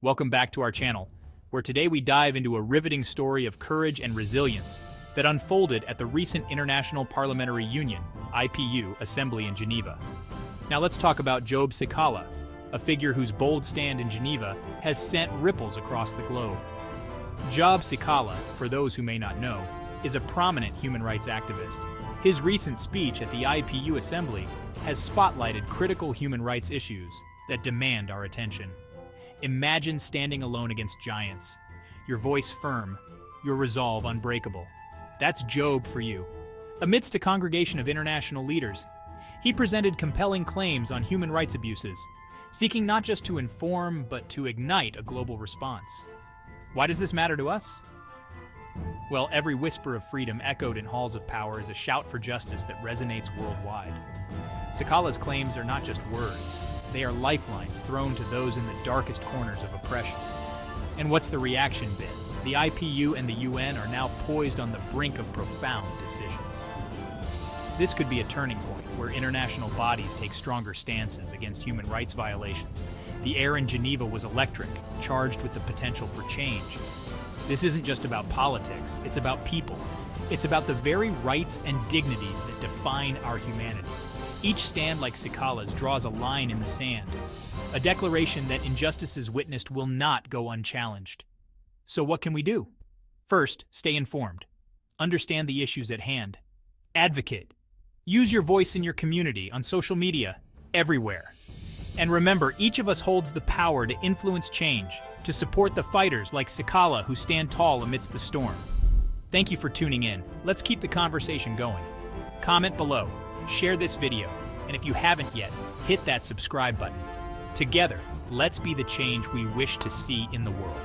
Welcome back to our channel, where today we dive into a riveting story of courage and resilience that unfolded at the recent International Parliamentary Union (IPU) Assembly in Geneva. Now let's talk about Job Sikala, a figure whose bold stand in Geneva has sent ripples across the globe. Job Sikala, for those who may not know, is a prominent human rights activist. His recent speech at the IPU Assembly has spotlighted critical human rights issues that demand our attention. Imagine standing alone against giants, your voice firm, your resolve unbreakable. That's Job for you. Amidst a congregation of international leaders, he presented compelling claims on human rights abuses, seeking not just to inform, but to ignite a global response. Why does this matter to us? Well, every whisper of freedom echoed in halls of power is a shout for justice that resonates worldwide. Sikala's claims are not just words. They are lifelines thrown to those in the darkest corners of oppression. And what's the reaction been? The IPU and the UN are now poised on the brink of profound decisions. This could be a turning point where international bodies take stronger stances against human rights violations. The air in Geneva was electric, charged with the potential for change. This isn't just about politics, it's about people. It's about the very rights and dignities that define our humanity. Each stand like Sikala's draws a line in the sand, a declaration that injustices witnessed will not go unchallenged. So what can we do? First, stay informed. Understand the issues at hand. Advocate. Use your voice in your community, on social media, everywhere. And remember, each of us holds the power to influence change, to support the fighters like Sikala who stand tall amidst the storm. Thank you for tuning in. Let's keep the conversation going. Comment below, share this video, and if you haven't yet, hit that subscribe button. Together, let's be the change we wish to see in the world.